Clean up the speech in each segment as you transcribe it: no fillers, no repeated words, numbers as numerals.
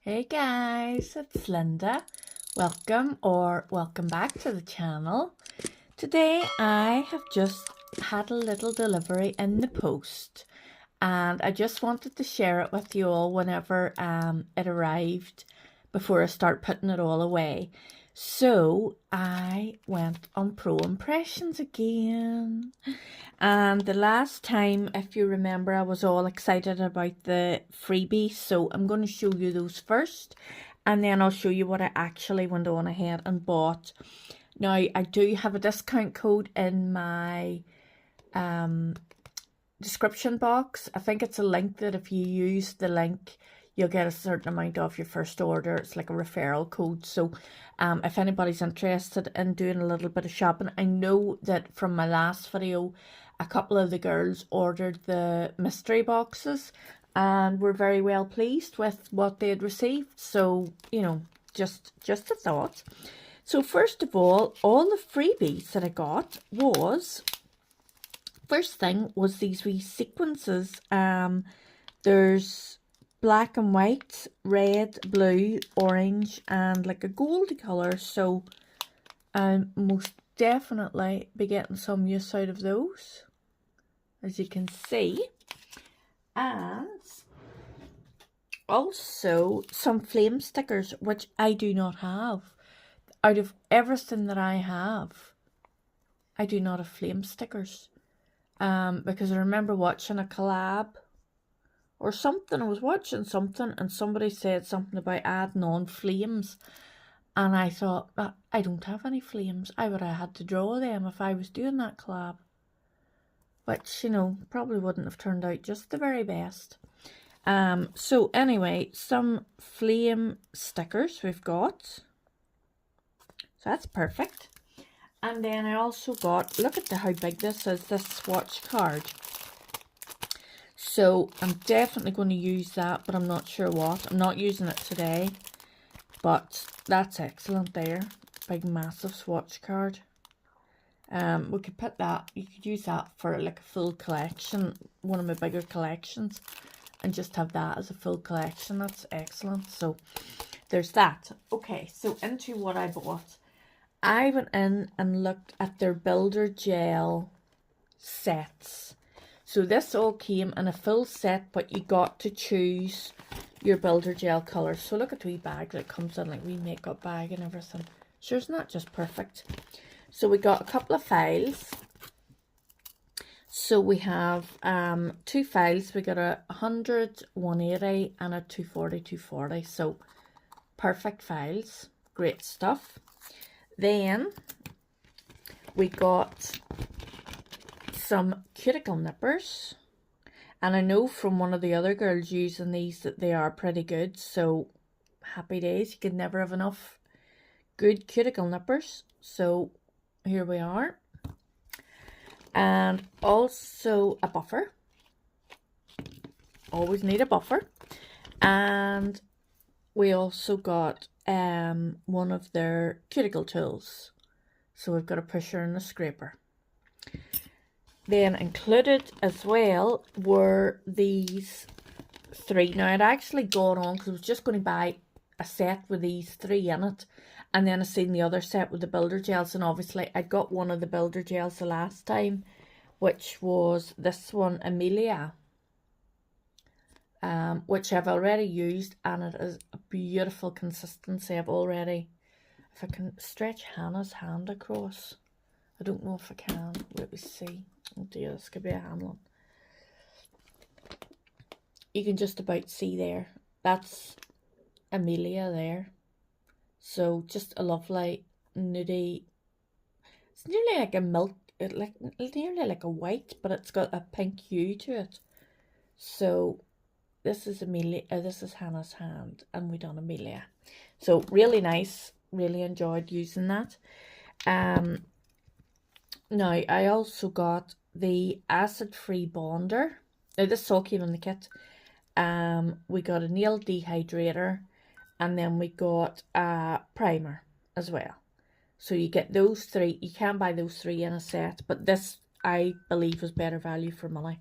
Hey guys, it's Linda. Welcome back to the channel. Today I have just had a little delivery in the post and I just wanted to share it with you all whenever it arrived before I start putting it all away. So I went on Pro Impressions again. And the last time, if you remember, I was all excited about the freebies. So I'm going to show you those first. And then I'll show you what I actually went on ahead and bought. Now, I do have a discount code in my description box. I think it's a link that if you use the link, you'll get a certain amount off your first order. It's like a referral code. So if anybody's interested in doing a little bit of shopping, I know that from my last video, a couple of the girls ordered the mystery boxes and were very well pleased with what they had received. So, you know, just a thought. So first of all the freebies that I got was, first thing was these wee sequences. There's black and white, red, blue, orange, and like a goldy colour. So I'll most definitely be getting some use out of those, as you can see. And also some flame stickers, which I do not have. Out of everything that I have, I do not have flame stickers. Because I remember watching a collab or something. I was watching something and somebody said something about adding on flames. And I thought, I don't have any flames. I would have had to draw them if I was doing that collab. Which, you know, probably wouldn't have turned out just the very best. So anyway, some flame stickers we've got. So that's perfect. And then I also got, look at how big this is, this swatch card. So I'm definitely going to use that, but I'm not sure what. I'm not using it today, but that's excellent there. Big massive swatch card. We could put that, you could use that for like a full collection, one of my bigger collections, and just have that as a full collection. That's excellent. So there's that. Okay, so into what I bought. I went in and looked at their builder gel sets. So this all came in a full set, but you got to choose your builder gel colour. So look at the wee bag that comes in, like wee makeup bag and everything. Sure, isn't that just perfect? So we got a couple of files. So we have two files. We got a 100, 180 and a 240, 240. So perfect files. Great stuff. Then we got some cuticle nippers, and I know from one of the other girls using these that they are pretty good, so happy days. You can never have enough good cuticle nippers. So here we are. And also a buffer, always need a buffer. And we also got one of their cuticle tools. So we've got a pusher and a scraper. Then included as well were these three. Now I'd actually gone on because I was just going to buy a set with these three in it. And then I seen the other set with the builder gels. And obviously I got one of the builder gels the last time, which was this one, AIMELLI. Which I've already used, and it is a beautiful consistency. I've already, if I can stretch Hannah's hand across, I don't know if I can. Let me see. Oh dear, this could be a hand one. You can just about see there. That's AIMELLI there. So just a lovely nudie. It's nearly like a milk, nearly like a white, but it's got a pink hue to it. So this is AIMELLI, this is Hannah's hand, and we done AIMELLI. So really nice, really enjoyed using that. Now I also got the acid-free bonder. Now this all came in the kit. We got a nail dehydrator, and then we got a primer as well. So you get those three. You can buy those three in a set, but this I believe was better value for money.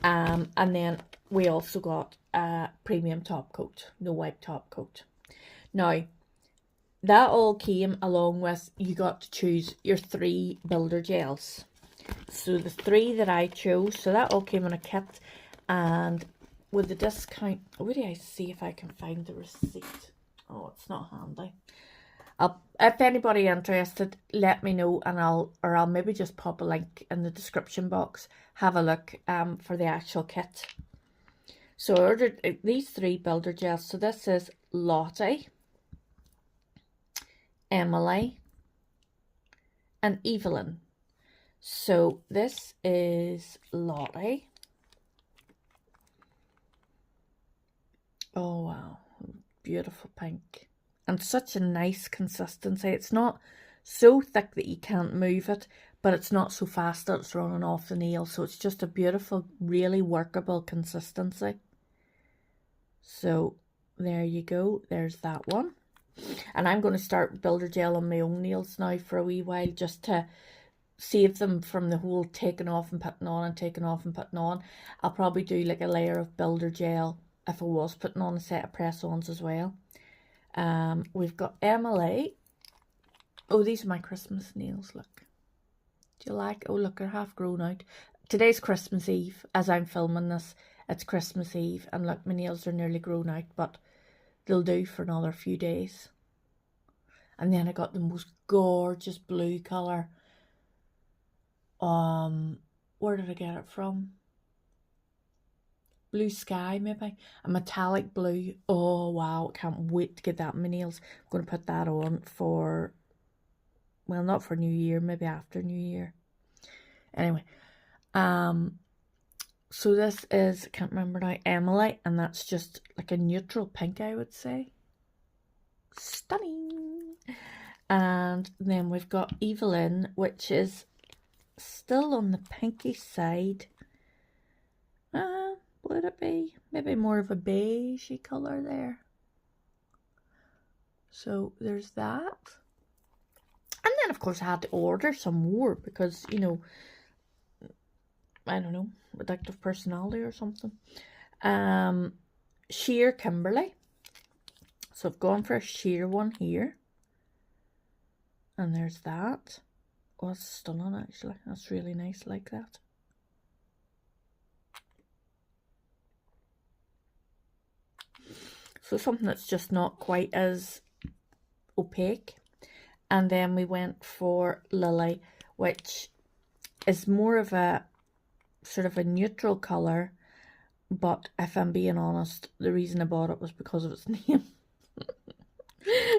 And then we also got a premium top coat, no wipe top coat. Now, that all came along with, you got to choose your 3 builder gels. So the 3 that I chose, so that all came in a kit, and with the discount, where do I see if I can find the receipt? Oh, it's not handy. If anybody interested, let me know, and I'll maybe just pop a link in the description box. Have a look for the actual kit. So I ordered these 3 builder gels. So this is Lottie, Emily, and Evelyn. So this is Lottie. Oh wow, beautiful pink. And such a nice consistency. It's not so thick that you can't move it, but it's not so fast that it's running off the nail. So it's just a beautiful, really workable consistency. So there you go. There's that one. And I'm going to start builder gel on my own nails now for a wee while, just to save them from the whole taking off and putting on and taking off and putting on. I'll probably do like a layer of builder gel if I was putting on a set of press-ons as well. We've got Emily. Oh, these are my Christmas nails, look. Do you like? Oh, look, they're half grown out. Today's Christmas Eve. As I'm filming this, it's Christmas Eve. And look, my nails are nearly grown out, but they'll do for another few days. And then I got the most gorgeous blue colour. Where did I get it from? Blue Sky, maybe. A metallic blue. Oh, wow. Can't wait to get that in my nails. I'm going to put that on for, well, not for New Year, maybe after New Year. Anyway. So this is, I can't remember now, Emily. And that's just like a neutral pink, I would say. Stunning. And then we've got Evelyn, which is still on the pinky side. Would it be maybe more of a beigey colour there? So there's that. And then of course I had to order some more because, you know, I don't know, addictive personality or something. Sheer Kimberly. So I've gone for a sheer one here. And there's that. Oh, that's stunning actually. That's really nice like that. So something that's just not quite as opaque. And then we went for Lily, which is more of a sort of a neutral colour. But if I'm being honest, the reason I bought it was because of its name.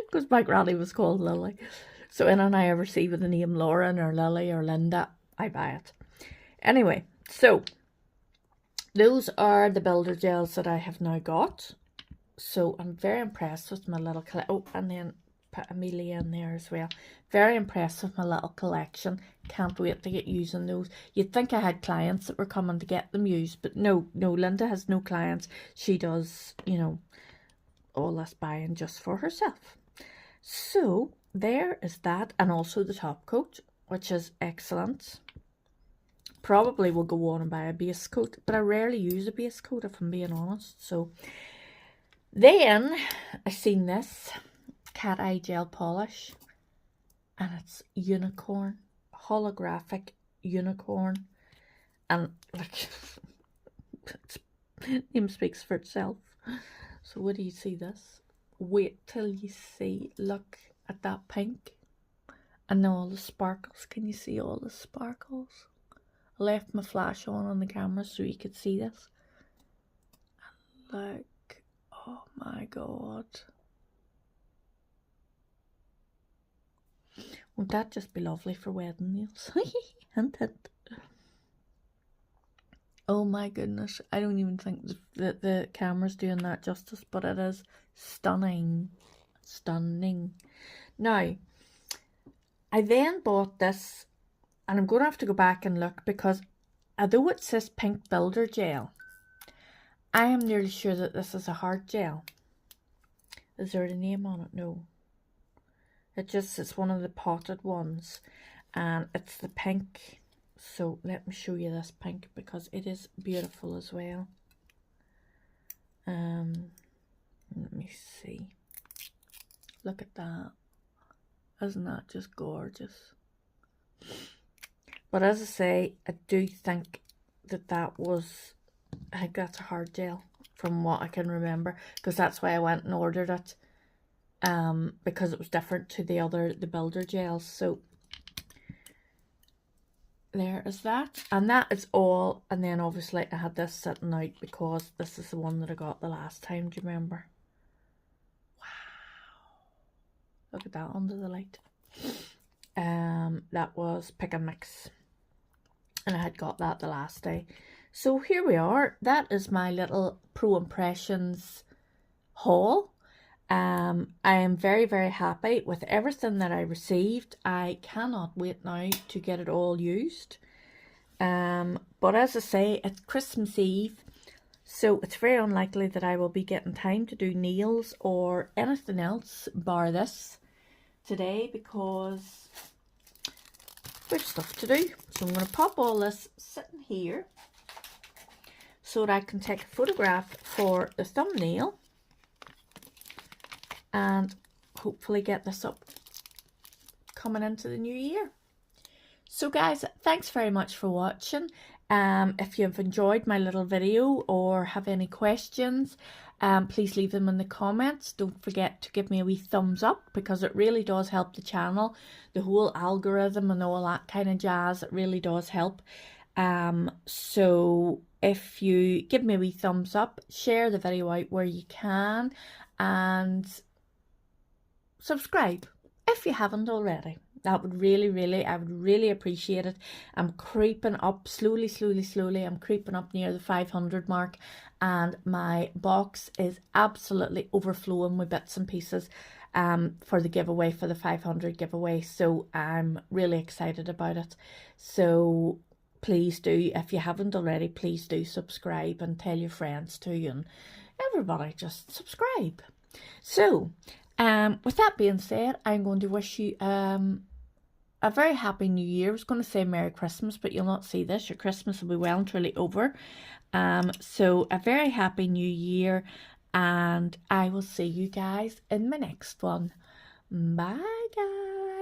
Because my granny was called Lily. So anyone I ever see with the name Lauren or Lily or Linda, I buy it. Anyway, so those are the builder gels that I have now got. So I'm very impressed with my little collection. Oh, and then put Amelia in there as well. Very impressed with my little collection. Can't wait to get using those. You'd think I had clients that were coming to get them used, but no, Linda has no clients. She does, you know, all this buying just for herself. So there is that, and also the top coat, which is excellent. Probably will go on and buy a base coat, but I rarely use a base coat if I'm being honest. So then I seen this cat eye gel polish, and it's unicorn, holographic unicorn, and like its name speaks for itself. So what do you see this? Wait till you see, look at that pink and all the sparkles. Can you see all the sparkles? I left my flash on the camera so you could see this. And look, oh my god. Won't that just be lovely for wedding nails? Hint, hint. Oh my goodness, I don't even think that the camera's doing that justice, but it is stunning. Stunning. Now, I then bought this, and I'm going to have to go back and look, because although it says pink builder gel, I am nearly sure that this is a hard gel. Is there a name on it? No. It's one of the potted ones, and it's the pink. So let me show you this pink, because it is beautiful as well. Let me see. Look at that. Isn't that just gorgeous? But as I say, I do think that was, I think that's a hard gel from what I can remember, because that's why I went and ordered it, because it was different to the builder gels. So there is that, and that is all. And then obviously I had this sitting out because this is the one that I got the last time. Do you remember? Wow, look at that under the light. That was Pick and Mix, and I had got that the last day. So here we are. That is my little Pro Impressions haul. I am very, very happy with everything that I received. I cannot wait now to get it all used. But as I say, it's Christmas Eve, so it's very unlikely that I will be getting time to do nails or anything else bar this today, because we have stuff to do. So I'm going to pop all this sitting here so that I can take a photograph for the thumbnail and hopefully get this up coming into the new year. So guys, thanks very much for watching. If you've enjoyed my little video or have any questions, please leave them in the comments. Don't forget to give me a wee thumbs up, because it really does help the channel. The whole algorithm and all that kind of jazz, it really does help. So if you give me a wee thumbs up, share the video out where you can, and subscribe if you haven't already. That would I would really appreciate it. I'm creeping up slowly. I'm creeping up near the 500 mark, and my box is absolutely overflowing with bits and pieces for the giveaway, for the 500 giveaway. So I'm really excited about it. So please do, if you haven't already, please do subscribe and tell your friends too, and everybody just subscribe. So with that being said, I'm going to wish you a very happy new year. I was going to say Merry Christmas, but you'll not see this. Your Christmas will be well and truly over. So a very happy new year, and I will see you guys in my next one. Bye guys.